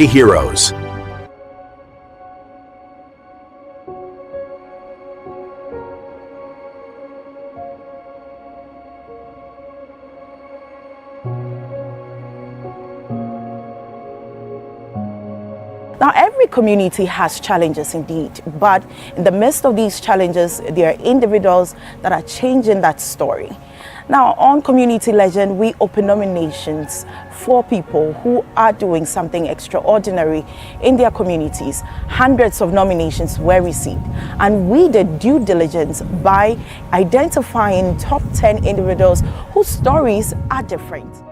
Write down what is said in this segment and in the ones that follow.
Heroes. Now, every community has challenges indeed, but in the midst of these challenges, there are individuals that are changing that story. Now, on Community Legend, we open nominations for people who are doing something extraordinary in their communities. Hundreds of nominations were received, and we did due diligence by identifying top 10 individuals whose stories are different.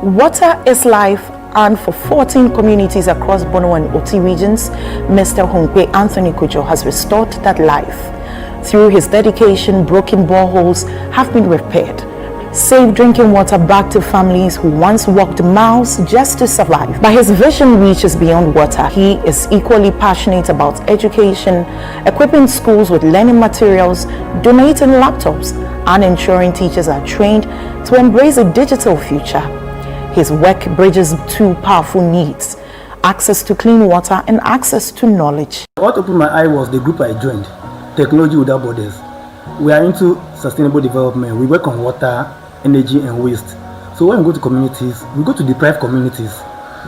Water is life, and for 14 communities across Bono and Oti regions, Mr. Hunkwe Anthony Kujo has restored that life. Through his dedication, broken boreholes have been repaired. Safe drinking water back to families who once walked miles just to survive. But his vision reaches beyond water. He is equally passionate about education, equipping schools with learning materials, donating laptops, and ensuring teachers are trained to embrace a digital future. His work bridges two powerful needs: access to clean water and access to knowledge. What opened my eye was the group I joined, Technology Without Borders. We are into sustainable development. We work on water, energy, and waste. So when we go to communities, we go to deprived communities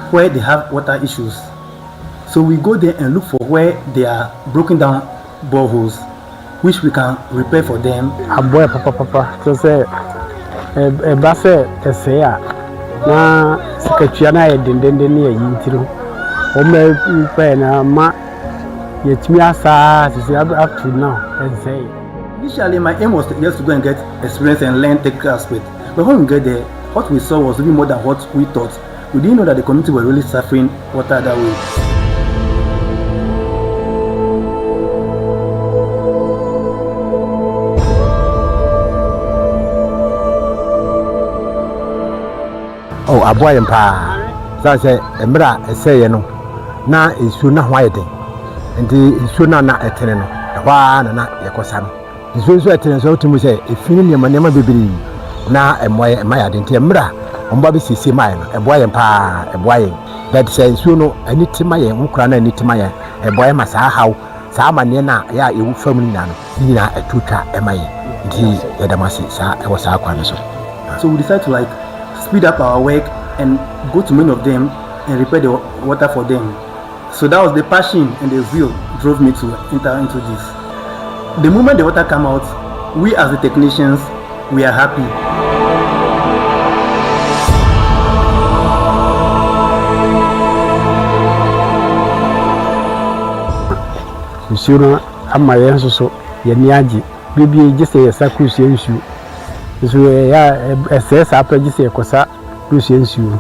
where they have water issues. So we go there and look for where they are broken down boreholes, which we can repair for them. So say, na sikachana ya dendende ni yintiro ome pe na ma yetimi asa sisi up to now and say initially my aim was just to go and get experience and learn technical aspect, but when we get there, what we saw was even more than what we thought. We didn't know that the community were really suffering water that way. Oh, aboy mpa so say emra eseye no na esu na hwa yeden enti esu na etene no hwa na yekosa no esu etene so timu say efini nema bebiri na emoye emayade enti emra omba be sisi mai no eboye mpa eboye that say esu no ani timaye nkura na ani timaye eboye masa haw sa mane na ya ewu family na no ni na etutwa emaye enti yedamasi sa ewo sa kwa no so we decided to speed up our work and go to many of them and repair the water for them. So that was the passion and the zeal drove me to enter into this. The moment the water came out, we as the technicians, we are happy. Sura amaye so yaniaji bibi jise yasakusu yensu so ya SS apagi se kosa kusu yensu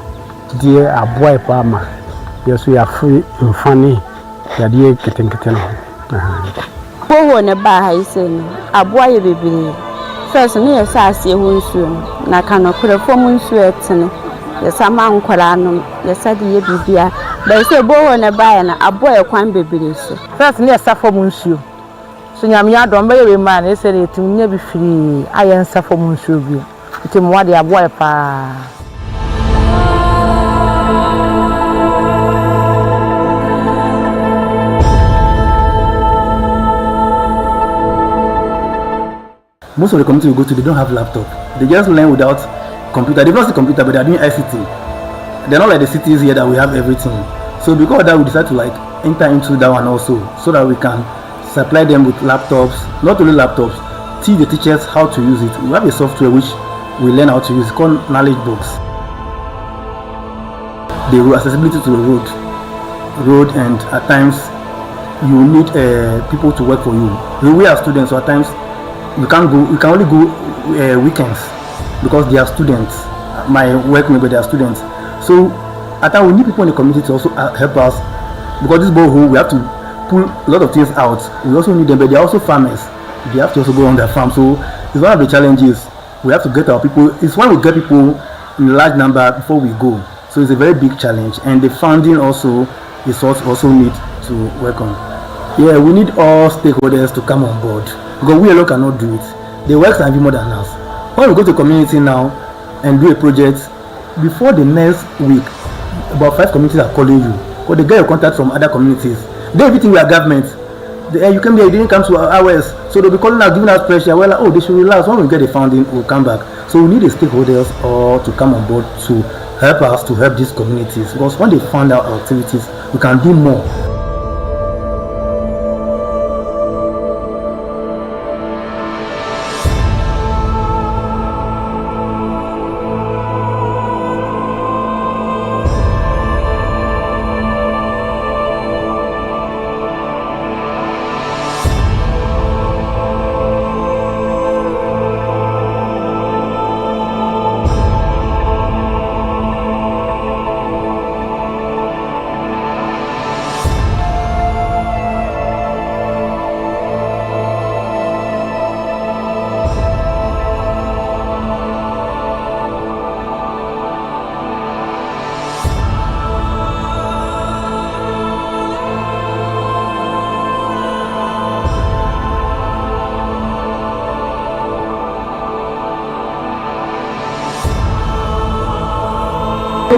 die aboy pama yeso ya free mfani ya die ketenkete no Cohort ne ba ha ise no aboy bebere first no yesa ase ho nsu na kana korafo mu nsu etene yesa ma nkwara no yesa de ye bibia ba se Cohort ne ba ya na aboy kwan bebere so first no yesa fo mu nsu so nyamya do mba yewe man ese le tumnya bi firi ayensa fo mu nsu bi ntim wade aboy pa. Most of the community we go to, they don't have laptop. They just learn without computer. They've not seen computer, but they're doing ICT. They're not like the cities here that we have everything. So because of that, we decided to enter into that one also, so that we can supply them with laptops. Not only laptops, teach the teachers how to use it. We have a software which we learn how to use. It's called Knowledge Box. The accessibility to the road, and at times you need people to work for you. We are students, so at times we can only go weekends because they are students. My workmate, they are students. So at times we need people in the community to also help us, because this borehole we have to pull a lot of things out. We also need them, but they are also farmers. They have to also go on their farm. So it's one of the challenges. We have to get our people. It's when we get people in large number before we go. So it's a very big challenge, and the funding also is also need to work on. Yeah, we need all stakeholders to come on board because we alone cannot do it. The works are even more than us. When we go to community now and do a project, before the next week, about 5 communities are calling you, or they get your contact from other communities. They everything we are government. You came here, you didn't come to ours, so they'll be calling us, giving us pressure. Well, like, oh, they should relax. When we get the funding, we'll come back. So we need the stakeholders all to come on board to help us to help these communities, because when they fund our activities, we can do more.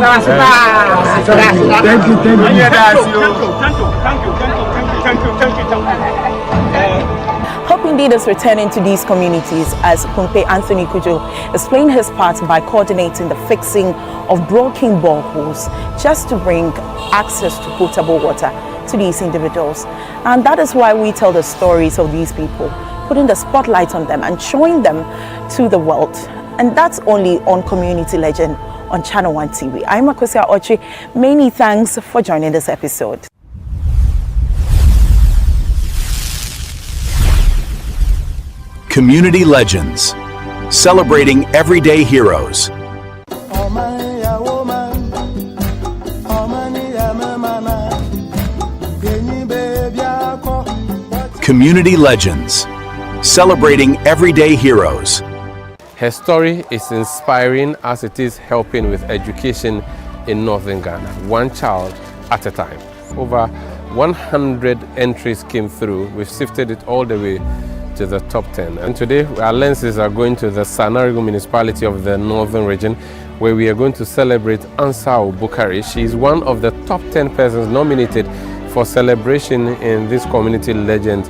Thank you. Hope Indeed is returning to these communities as Humpe Anthony Kujo is playing his part by coordinating the fixing of broken boreholes just to bring access to potable water to these individuals. And that is why we tell the stories of these people, putting the spotlight on them and showing them to the world. And that's only on Community Legend on ChannelOne TV. I'm Akosia Ochi. Many thanks for joining this episode. Community Legends, celebrating everyday heroes. Community Legends, celebrating everyday heroes. Her story is inspiring as it is helping with education in northern Ghana, one child at a time. Over 100 entries came through. We've sifted it all the way to the top 10. And today our lenses are going to the Sagnarigu Municipality of the northern region, where we are going to celebrate Hansaawu Bukari. She is one of the top 10 persons nominated for celebration in this Community Legend,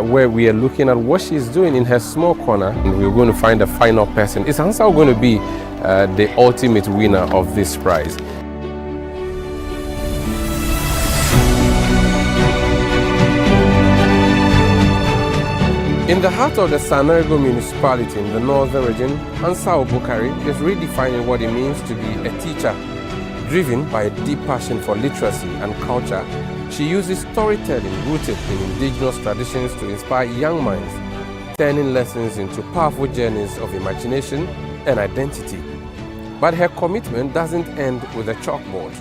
where we are looking at what she's doing in her small corner, and we're going to find the final person. Is Hansaawu going to be the ultimate winner of this prize? In the heart of the Sagnarigu Municipality in the northern region, Hansaawu Bukari is redefining what it means to be a teacher. Driven by a deep passion for literacy and culture, she uses storytelling rooted in indigenous traditions to inspire young minds, turning lessons into powerful journeys of imagination and identity. But her commitment doesn't end with a chalkboard.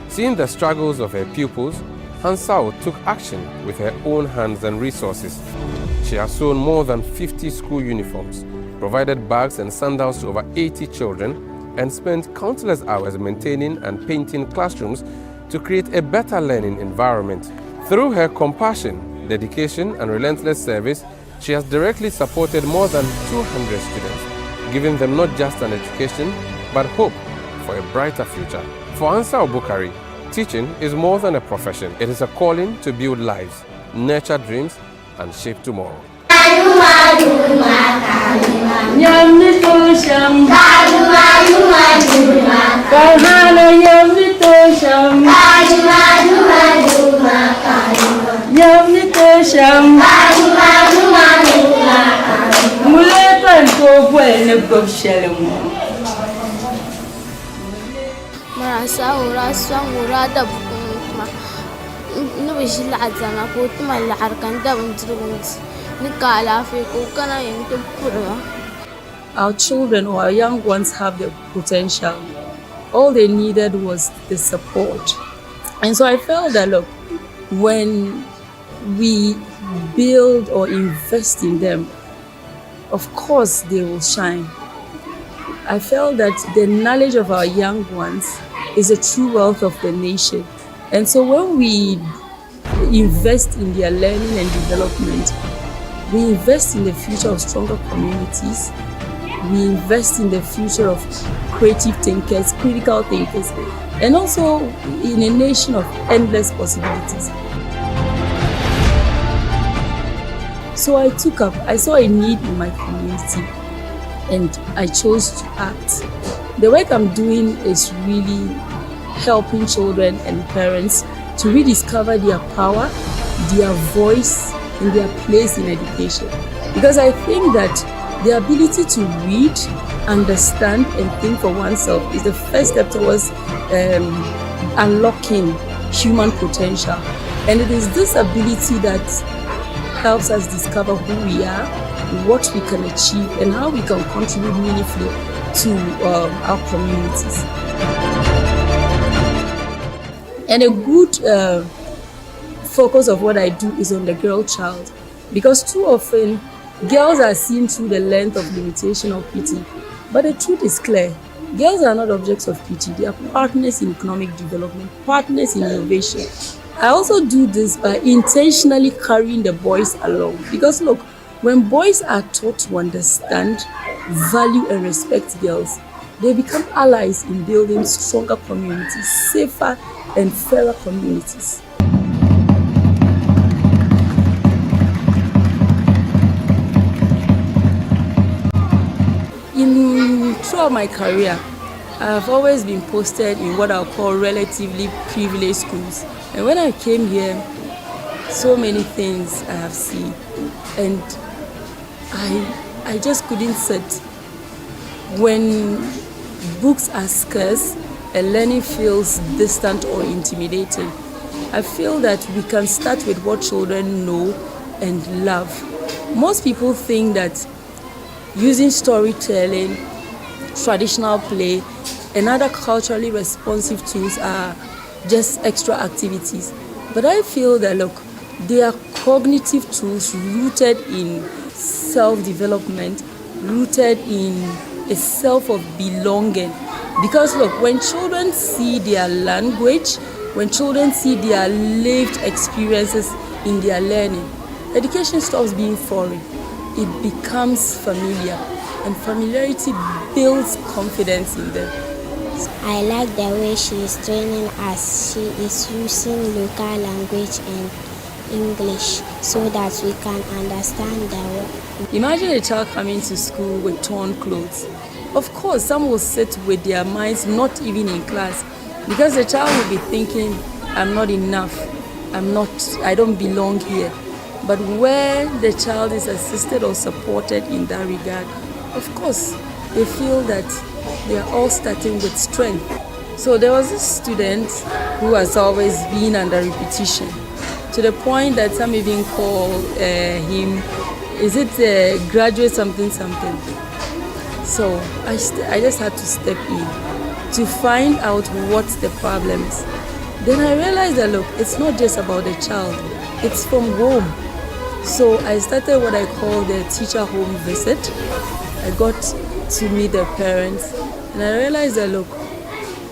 Seeing the struggles of her pupils, Hansaawu took action with her own hands and resources. She has sewn more than 50 school uniforms, provided bags and sandals to over 80 children, and spent countless hours maintaining and painting classrooms to create a better learning environment. Through her compassion, dedication, and relentless service, she has directly supported more than 200 students, giving them not just an education, but hope for a brighter future. For Hansaawu Bukari, teaching is more than a profession. It is a calling to build lives, nurture dreams, and shape tomorrow. Our children or our young ones have the potential. All they needed was the support. And so I felt that, look, when we build or invest in them, of course they will shine. I felt that the knowledge of our young ones is a true wealth of the nation. And so when we invest in their learning and development, we invest in the future of stronger communities, we invest in the future of creative thinkers, critical thinkers, and also in a nation of endless possibilities. So I saw a need in my community, and I chose to act. The work I'm doing is really helping children and parents to rediscover their power, their voice, and their place in education. Because I think that the ability to read, understand, and think for oneself is the first step towards unlocking human potential. And it is this ability that helps us discover who we are, what we can achieve, and how we can contribute meaningfully to our communities. And a good focus of what I do is on the girl child, because too often girls are seen through the lens of limitation or pity. But the truth is clear. Girls are not objects of pity. They are partners in economic development, partners in innovation. I also do this by intentionally carrying the boys along. Because look, when boys are taught to understand, value, and respect girls, they become allies in building stronger communities, safer and fairer communities. Throughout my career, I've always been posted in what I'll call relatively privileged schools. And when I came here, so many things I have seen, and I just couldn't sit. When books are scarce and learning feels distant or intimidating, I feel that we can start with what children know and love. Most people think that using storytelling, traditional play, and other culturally responsive tools are just extra activities. But I feel that, look, they are cognitive tools rooted in self-development, rooted in a self of belonging. Because look, when children see their language, when children see their lived experiences in their learning, education stops being foreign. It becomes familiar, and familiarity builds confidence in them. I like the way she is training us. She is using local language and English so that we can understand the world. Imagine a child coming to school with torn clothes. Of course, some will sit with their minds not even in class, because the child will be thinking, I'm not enough, I don't belong here. But where the child is assisted or supported in that regard, of course, they feel that they are all starting with strength. So there was this student who has always been under repetition, to the point that some even call him, is it graduate something? So I just had to step in to find out what the problem is. Then I realized that, look, it's not just about the child, it's from home. So I started what I call the teacher home visit. I got to meet the parents, and I realized that, look,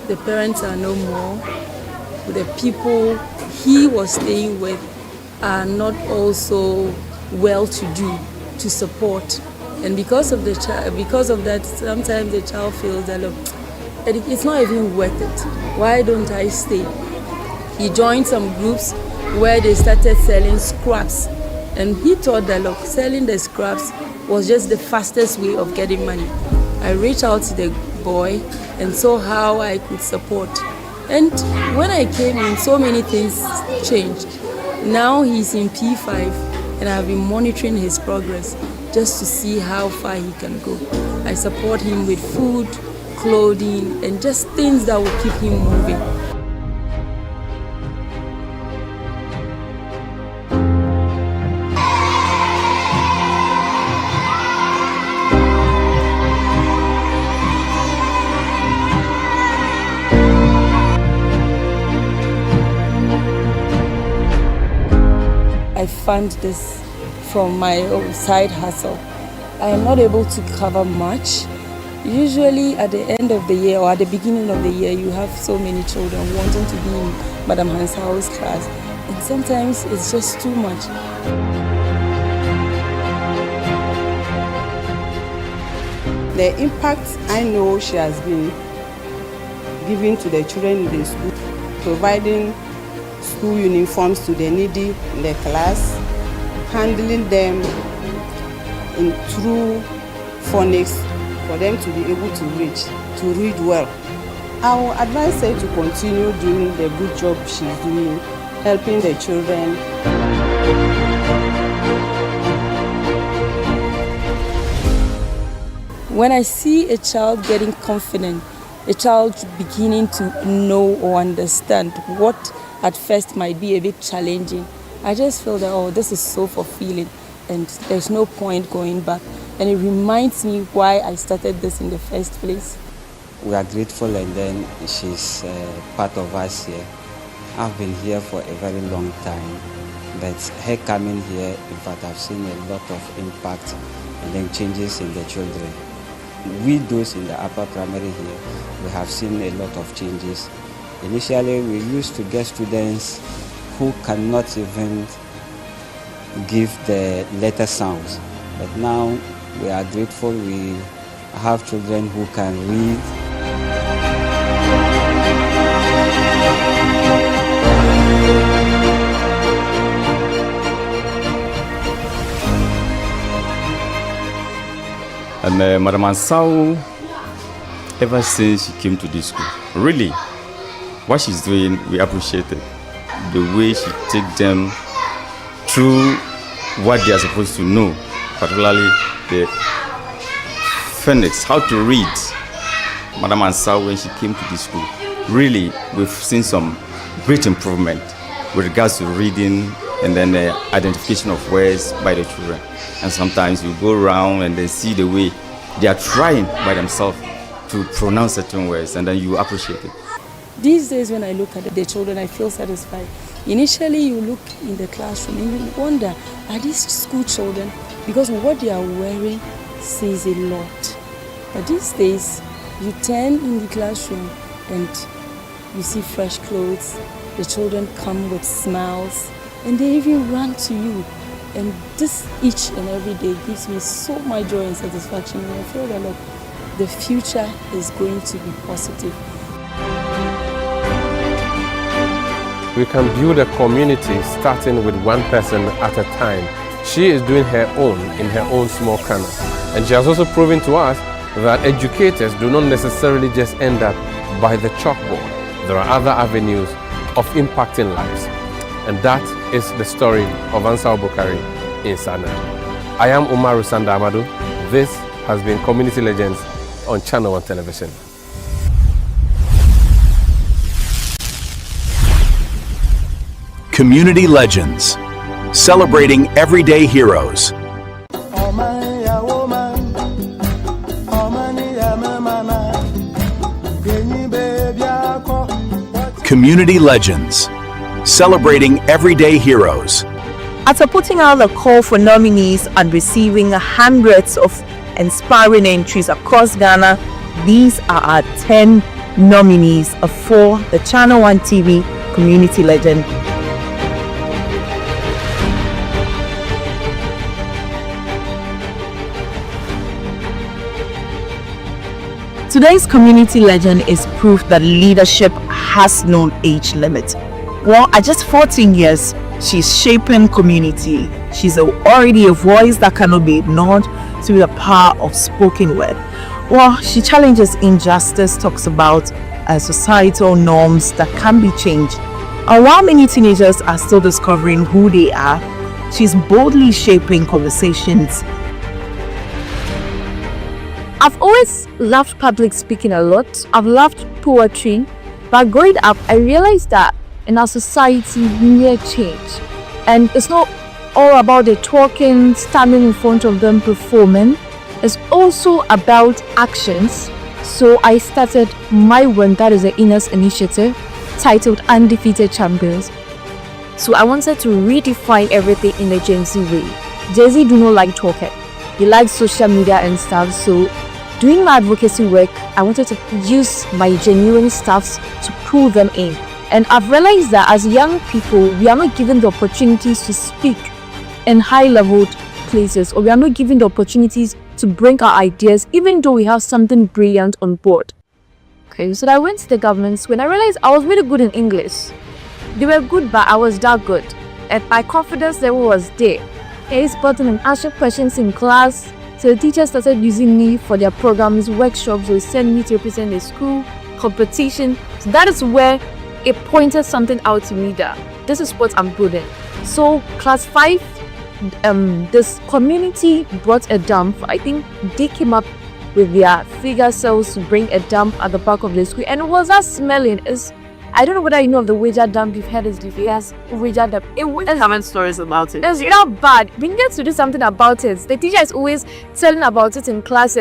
the parents are no more. The people he was staying with are not also well-to-do to support. And because of that, sometimes the child feels that, look, it's not even worth it. Why don't I stay? He joined some groups where they started selling scraps. And he thought that, look, selling the scraps was just the fastest way of getting money. I reached out to the boy and saw how I could support. And when I came in, so many things changed. Now he's in P5, and I've been monitoring his progress just to see how far he can go. I support him with food, clothing, and just things that will keep him moving. I fund this from my own side hustle. I am not able to cover much, Usually at the end of the year or at the beginning of the year, you have so many children wanting to be in Madam Hansaawu's class, and sometimes it's just too much. The impact I know she has been giving to the children in the school, providing school uniforms to the needy in the class, handling them in true phonics for them to be able to read well. I will advise her to continue doing the good job she's doing, helping the children. When I see a child getting confident, a child beginning to know or understand what at first might be a bit challenging, I just feel that, oh, this is so fulfilling and there's no point going back. And it reminds me why I started this in the first place. We are grateful, and then she's part of us here. I've been here for a very long time, but her coming here, in fact, I've seen a lot of impact and then changes in the children. We, those in the upper primary here, we have seen a lot of changes. Initially, we used to get students who cannot even give the letter sounds, but now we are grateful we have children who can read. And Madam Hansaawu, ever since she came to this school, really, what she's doing, we appreciate it. The way she takes them through what they are supposed to know, particularly the phonics, how to read. Madam Hansaawu, when she came to this school, really, we've seen some great improvement with regards to reading and then the identification of words by the children. And sometimes you go around and then see the way they are trying by themselves to pronounce certain words, and then you appreciate it. These days when I look at the children, I feel satisfied. Initially you look in the classroom and you wonder, are these school children? Because what they are wearing says a lot. But these days, you turn in the classroom and you see fresh clothes, the children come with smiles, and they even run to you. And this each and every day gives me so much joy and satisfaction. And I feel that, look, the future is going to be positive. We can build a community starting with one person at a time. She is doing her own in her own small corner. And she has also proven to us that educators do not necessarily just end up by the chalkboard. There are other avenues of impacting lives. And that is the story of Hansaawu Bukari in Sagnarigu. I am Umaru Sanda Amadu. This has been Community Legends on ChannelOne Television. Community Legends, celebrating everyday heroes. Community Legends, celebrating everyday heroes. After putting out a call for nominees and receiving hundreds of inspiring entries across Ghana, these are our 10 nominees for the ChannelOne TV Community Legend. Today's community legend is proof that leadership has no age limit. Well, at just 14 years, she's shaping community. She's already a voice that cannot be ignored through the power of spoken word. Well, she challenges injustice, talks about societal norms that can be changed. And while many teenagers are still discovering who they are, she's boldly shaping conversations. I've always loved public speaking a lot. I've loved poetry, but growing up, I realized that in our society, we need change. And it's not all about the talking, standing in front of them, performing. It's also about actions. So I started my one, that is the Innah's initiative, titled Undefeated Champions. So I wanted to redefine everything in the Gen Z way. Gen Z do not like talking. They like social media and stuff, so doing my advocacy work, I wanted to use my genuine staffs to pull them in. And I've realized that as young people, we are not given the opportunities to speak in high-leveled places, or we are not given the opportunities to bring our ideas, even though we have something brilliant on board. Okay, so I went to the government when I realized I was really good in English. They were good, but I was that good. And my confidence level was there. I spotted and answered questions in class. So the teachers started using me for their programs, workshops, or send me to represent the school, competition. So that is where it pointed something out to me that this is what I'm good in. So class 5, this community brought a dump. I think they came up with their figure cells to bring a dump at the back of the school, and it was that smelling. I don't know whether you know of the wager dump. You've heard it. Yes, wager dump. There's common stories about it. It's not bad. We need to do something about it. The teacher is always telling about it in class.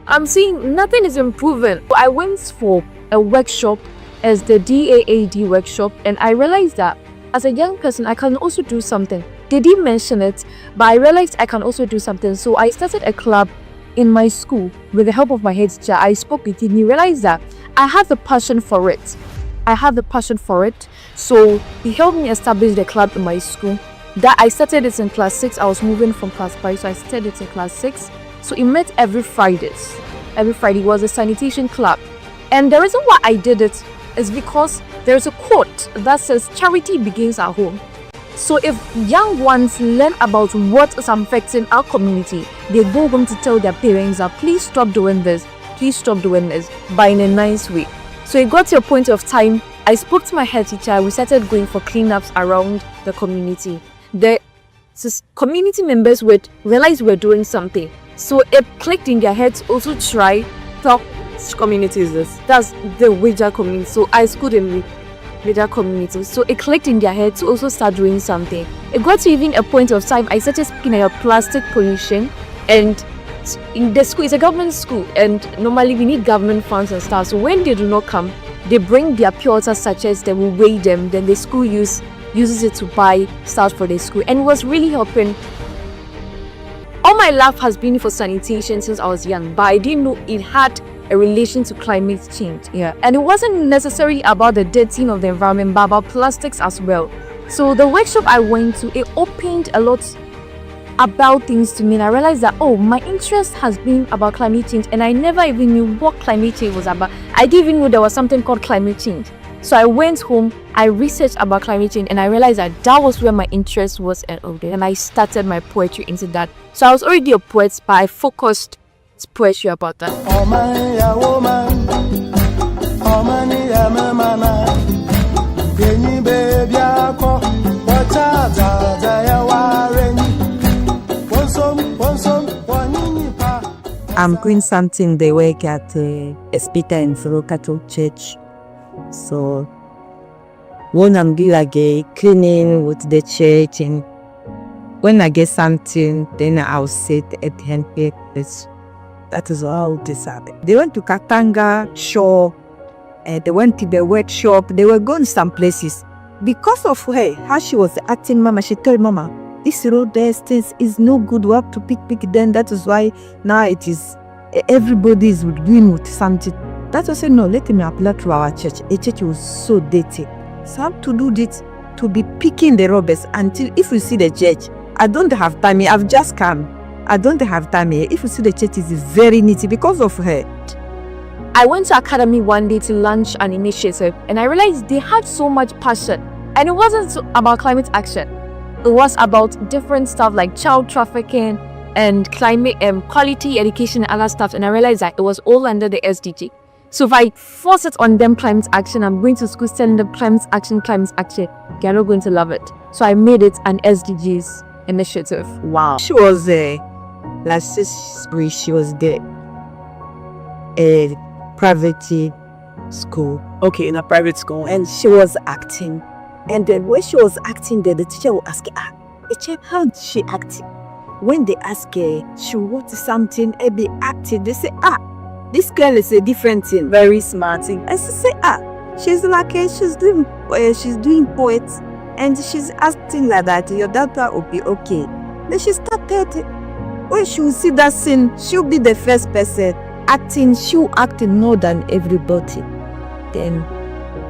I'm seeing nothing is improving. I went for a workshop as the DAAD workshop, and I realized that as a young person, I can also do something. They didn't mention it, but I realized I can also do something. So I started a club in my school with the help of my head teacher. I spoke with him. He realized that I had the passion for it. So he helped me establish the club in my school. That I started it in class 6. I was moving from class 5, so I started it in class 6. So it met every Fridays. Every Friday was a sanitation club. And the reason why I did it is because there's a quote that says charity begins at home. So if young ones learn about what is affecting our community, they go home to tell their parents that please stop doing this, but in a nice way. So it got to a point of time, I spoke to my head teacher, we started going for cleanups around the community. The community members would realize we're doing something. So it clicked in their heads also try talk community is this. That's the Ouija community. So I schooled in Ouija community. So it clicked in their head to also start doing something. It got to even a point of time I started speaking about plastic pollution, and in the school, it's a government school, and normally we need government funds and stuff. So when they do not come, they bring their pure water sachets, they will weigh them, then the school uses it to buy stuff for the school, and it was really helping. All my life has been for sanitation since I was young, but I didn't know it had a relation to climate change. And it wasn't necessarily about the dirtying of the environment, but about plastics as well. So the workshop I went to, it opened a lot about things to me, and I realized that my interest has been about climate change, and I never even knew what climate change was about. I didn't even know there was something called climate change. So I went home, I researched about climate change, and I realized that was where my interest was, and I started my poetry into that. So I was already a poet, but I focused poetry about that. I'm doing something they work at a Peter and Fro Catholic Church. So when I'm doing like a cleaning with the church, and when I get something, then I'll sit at the hand papers. That is all this happened. They went to Katanga Shore, they went to the workshop, they were going some places. Because of her, how she was acting, Mama, she told Mama, this road distance is no good, we have to pick then. That is why now it is, everybody is doing with something. That was no, let me apply to our church. A church was so dirty. So I have to do this, to be picking the rubbish until if you see the church, I don't have time here, I've just come. I don't have time here. If you see the church is very neat because of her. I went to academy one day to launch an initiative, and I realized they had so much passion. And it wasn't about climate action. It was about different stuff like child trafficking and climate quality education and other stuff. And I realized that it was all under the SDG. So if I force it on them climate action, I'm going to school telling them climate action, they're not going to love it. So I made it an SDGs initiative. Wow. She was last spring, she was there. A private school. Okay, in a private school. And she was acting. And then when she was acting there, the teacher will ask her, how did she act? When they ask her, she wants something, be acting, they say, this girl is a different thing. Very smart thing. And she say, she's like, she's doing poets, and she's acting like that, your daughter will be okay. Then she started, when she will see that scene, she'll be the first person. she will act more than everybody. Then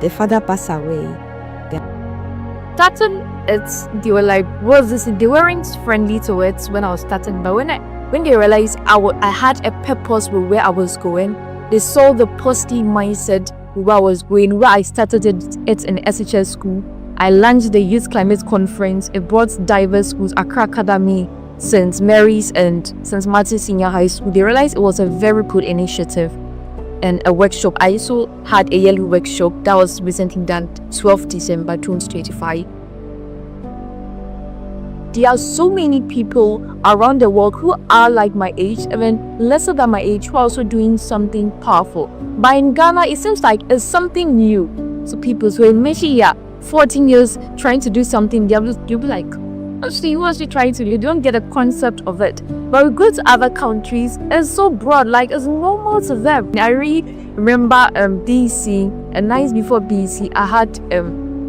the father passed away. Starting, they were like, they weren't friendly to it when I was starting, but when they realized I had a purpose with where I was going, they saw the positive mindset with where I was going, where I started it in SHS school. I launched the Youth Climate Conference. It brought diverse schools, Accra Academy, St. Mary's and St. Martin's Senior High School. They realized it was a very good initiative. And a workshop. I also had a yearly workshop that was recently done 12 December 2025. There are so many people around the world who are like my age, even lesser than my age, who are also doing something powerful. But in Ghana, it seems like it's something new to people. So imagine 14 years trying to do something, you'll be like, actually, what's she trying to do? You don't get a concept of it. But we go to other countries, it's so broad, like it's normal to them. I really remember BC, and nights before BC, I had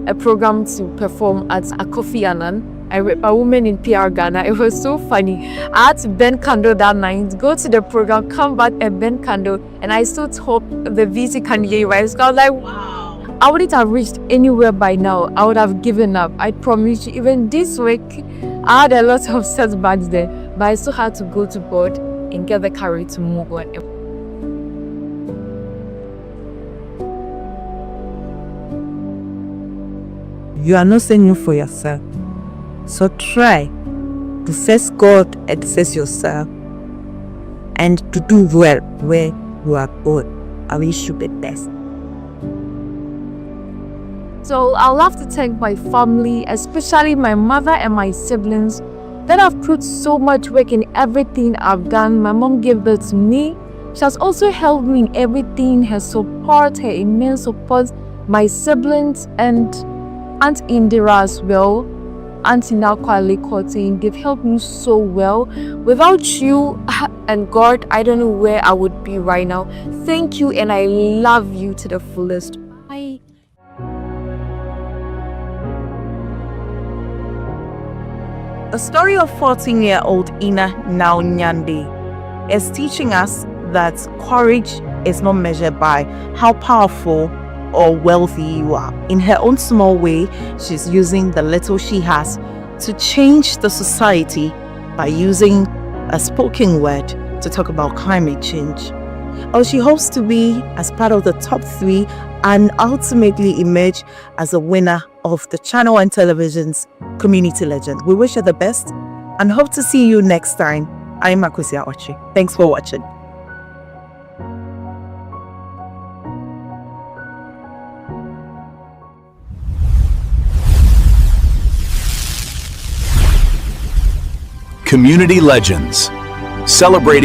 a program to perform at a Kofi Annan. I read a woman in PR Ghana. It was so funny. I had to bend candle that night, go to the program, come back and bend candle, and I still hope the VC can hear you. I was like, wow. I wouldn't have reached anywhere by now. I would have given up. I promise you, even this week, I had a lot of setbacks there, but I still had to go to God and get the courage to move on. You are not saying for yourself. So try to face God and face yourself and to do well where you are going. I wish you the best. So I'll have to thank my family, especially my mother and my siblings, that have put so much work in everything I've done. My mom gave birth to me. She has also helped me in everything, her support, her immense support, my siblings and Aunt Indira as well, Auntie Nakwale Kotin. They've helped me so well. Without you and God, I don't know where I would be right now. Thank you, and I love you to the fullest. Bye. The story of 14-year-old Innah Nau Nyandes is teaching us that courage is not measured by how powerful or wealthy you are. In her own small way, she's using the little she has to change the society by using a spoken word to talk about climate change. She hopes to be as part of the top 3 and ultimately emerge as a winner of the ChannelOne Television's Community Legend. We wish her the best and hope to see you next time. I'm Makusia Ochi. Thanks for watching. Community Legends, celebrating